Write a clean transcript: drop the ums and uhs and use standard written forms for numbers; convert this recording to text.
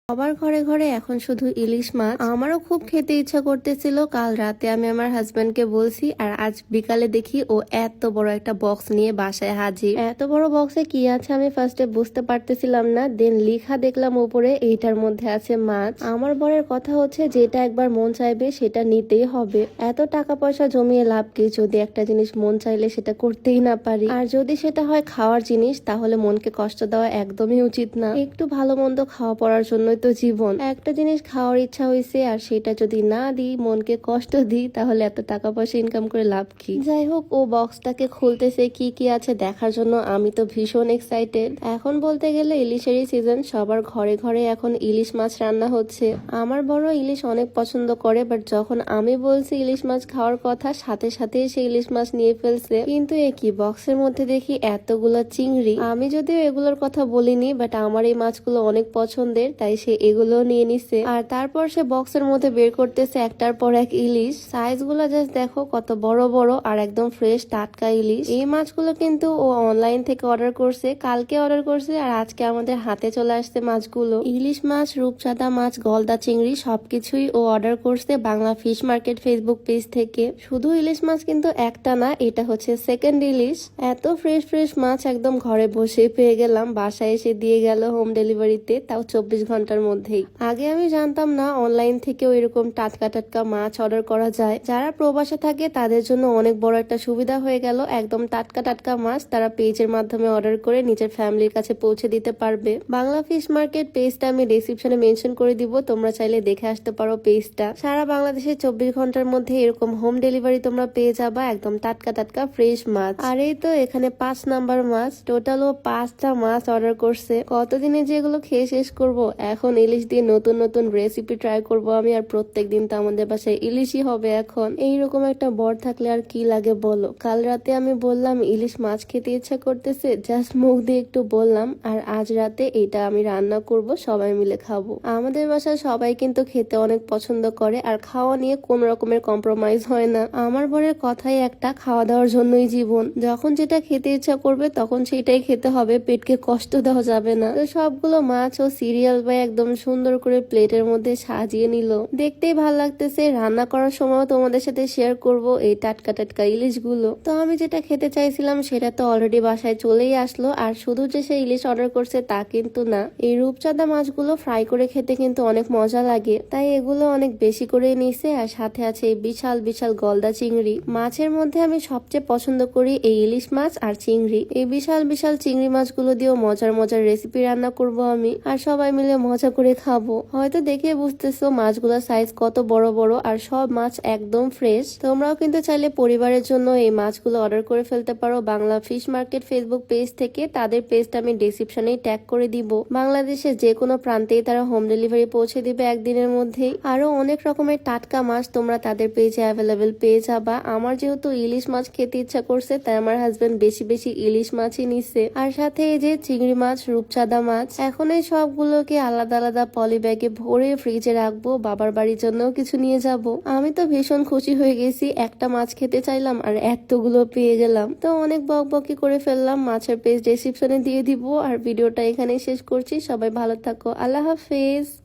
সবার ঘরে ঘরে এখন শুধু ইলিশ মাছ। আমারও খুব খেতে ইচ্ছা করতেছিল। কাল রাতে আমি আমার হাজবেন্ডকে বলছি, আর আজ বিকালে দেখি ও এত বড় একটা বক্স নিয়ে বাসায় হাজির। এত বড় বক্সে কি আছে আমি ফার্স্টে বুঝতে পারতেছিলাম না, দেন লিখা দেখলাম উপরে এইটার মধ্যে আছে মাছ। আমার বরের কথা হচ্ছে যেটা একবার মন চাইবে সেটা নিতেই হবে। এত টাকা পয়সা জমিয়ে লাভ কি যদি একটা জিনিস মন চাইলে সেটা করতেই না পারি। আর যদি সেটা হয় খাওয়ার জিনিস, তাহলে মনকে কষ্ট দেওয়া একদমই উচিত না। একটু ভালো মন্দ খাওয়া পড়ার জন্য তো জীবন। একটা জিনিস খাওয়ার ইচ্ছা হয়েছে আর সেটা যদি না দিই, মনকে কষ্ট দিই, তাহলে এত টাকা পয়সা ইনকাম করে লাভ কি। যাই হোক, ও বক্সটাকে খুলতেছে কি কি আছে দেখার জন্য। আমি তো ভীষণ এক্সাইটেড। এখন বলতে গেলে ইলিশেরই সিজন, সবার ঘরে ঘরে এখন ইলিশ মাছ রান্না হচ্ছে। আমার বড় ইলিশ অনেক পছন্দ করে, বাট যখন আমি বলছি ইলিশ মাছ খাওয়ার কথা, সাথে সাথে সে ইলিশ মাছ নিয়ে ফেলছে। কিন্তু এ কি, বক্সের মধ্যে দেখি এতগুলা চিংড়ি। আমি যদিও এগুলোর কথা বলিনি, বাট আমার এই মাছগুলো অনেক পছন্দের, তাই সে এগুলো নিয়ে নিছে। আর তারপর সে বক্সের মধ্যে বের করতেছে একটার পর এক ইলিশ। সাইজ গুলো জাস্ট দেখো কত বড় বড় আর একদম ফ্রেশ টাটকা ইলিশ। এই মাছগুলো কিন্তু ও অনলাইন থেকে অর্ডার করছে, কালকে অর্ডার করছে, আর আজকে আমাদের হাতে চলে আসছে মাছগুলো। ইলিশ মাছ, রূপচাঁদা মাছ, গলদা চিংড়ি সবকিছুই ও অর্ডার করছে Bangla fish market Facebook page থেকে। শুধু ইলিশ মাছ কিন্তু একটা না, এটা হচ্ছে সেকেন্ড ইলিশ। এত ফ্রেশ ফ্রেশ মাছ একদম ঘরে বসে পেয়ে গেলাম, বাসায় এসে দিয়ে গেল হোম ডেলিভারিতে, তাও 24 ঘন্টার মধ্যেই। আগে আমি জানতাম না অনলাইন থেকেও এরকম টাটকা টাটকা মাছ অর্ডার করা যায়। যারা প্রবাসে থাকে তাদের জন্য অনেক বড় একটা সুবিধা হয়ে গেল। একদম টাটকা টাটকা মাছ তারা পেজের মাধ্যমে অর্ডার করে নিজের ফ্যামিলির কাছে পৌঁছে দিতে পারবে। বাংলা ফিশ মার্কেট পেজটা আমি ডেসক্রিপশনে মেনশন করে দিব, তোমরা চাইলে দেখে আসতে পারো পেজটা। সারা বাংলাদেশে 24 ঘন্টার মধ্যে এরকম হোম ডেলিভারি তোমরা পেয়ে যাবা, একদম টাটকা টাটকা ফ্রেশ মাছ। আর এই তো এখানে 5 নাম্বার মাছ, টোটাল ও 5টা মাছ অর্ডার করছে। কতদিনে যেগুলো খেয়ে শেষ করব। এখন ইলিশ দিয়ে নতুন নতুন রেসিপি ট্রাই করব আমি, আর প্রত্যেক দিন তো আমাদের বাসায় ইলিশই হবে এখন। এইরকম একটা বর থাকলে আর কি লাগে বলো। কাল রাতে আমি বললাম ইলিশ মাছ খেতে ইচ্ছা করতেছে, জাস্ট মুখ দিয়ে একটু বললাম, আর আজ রাতে এটা আমি রান্না করব, সবাই মিলে খাবো। আমাদের বাসায় সবাই কিন্তু খেতে অনেক পছন্দ করে, আর খাওয়া নিয়ে কোন রকমের কম্প্রোমাইজ হয় না। আমার বরের কথাই একটা, খাওয়া দাওয়ার জন্যই জীবন। যখন যেটা খেতে ইচ্ছা করবে তখন সেটাই খেতে হবে, পেটকে কষ্ট দেওয়া যাবে না। তো সবগুলো মাছ ও সিরিয়াল বা একদম সুন্দর করে প্লেটের মধ্যে সাজিয়ে নিল, দেখতেই ভালো লাগতেছে। রান্না করার সময় তোমাদের সাথে শেয়ার করব এই টাটকা টাটকা ইলিশ গুলো। তো আমি যেটা খেতে চাইছিলাম সেটা তো অলরেডি বাসায় চলেই আসলো, আর শুধু যে সে ইলিশ অর্ডার করছে তা কিন্তু না। এই রূপচাঁদা মাছগুলো ফ্রাই করে খেতে কিন্তু অনেক মজা লাগে, তাই এগুলো অনেক বেশি করে নিছে। আর সাথে আছে এই বিশাল বিশাল গলদা চিংড়ি। মাছের মধ্যে আমি সবচেয়ে পছন্দ করি এই ইলিশ মাছ আর চিংড়ি। এই বিশাল বিশাল চিংড়ি মাছগুলো দিয়েও মজার মজার রেসিপি রান্না করব আমি, আর সবাই মিলে মজা করে খাবো। হয়তো দেখে বুঝতেছো মাছগুলোর সাইজ কত বড় বড়, আর সব মাছ একদম ফ্রেশ। তোমরাও কিন্তু চাইলে পরিবারের জন্য এই মাছগুলো অর্ডার করে ফেলতে পারো Bangla fish market Facebook page থেকে। তাদের পেজটা আমি ডেসক্রিপশনেই ট্যাগ করে দিব। বাংলাদেশে যে কোনো প্রান্তেই তারা হোম ডেলিভারি পৌঁছে দিবে একদিনের মধ্যেই। আরো অনেক রকমের টাটকা মাছ তোমরা তাদের পেজে অ্যাভেলেবেল পেয়ে যাবা। আমার যেহেতু ইলিশ মাছ খেতে ইচ্ছা করছে, তাই আমার হাজবেন্ড বেশি বেশি ইলিশ মাছই নিচ্ছে, আর সাথে এই যে চিংড়ি মাছ, রূপচাঁদা মাছ। এখন এই সবগুলোকে আলাদা আলাদা পলি ব্যাগে ভরে ফ্রিজে রাখবো, বাবার বাড়ির জন্যও কিছু নিয়ে যাব। আমি তো ভীষণ খুশি হয়ে গেছি, একটা মাছ খেতে চাইলাম আর এতগুলো পেয়ে গেলাম। তো অনেক বকবকি করে ফেললাম, মাছের পেজ ডেসক্রিপশনে দিয়ে দিব। আর ভিডিওটা এখানেই শেষ করছি। সবাই ভালো থাকো, আল্লাহ হাফেজ।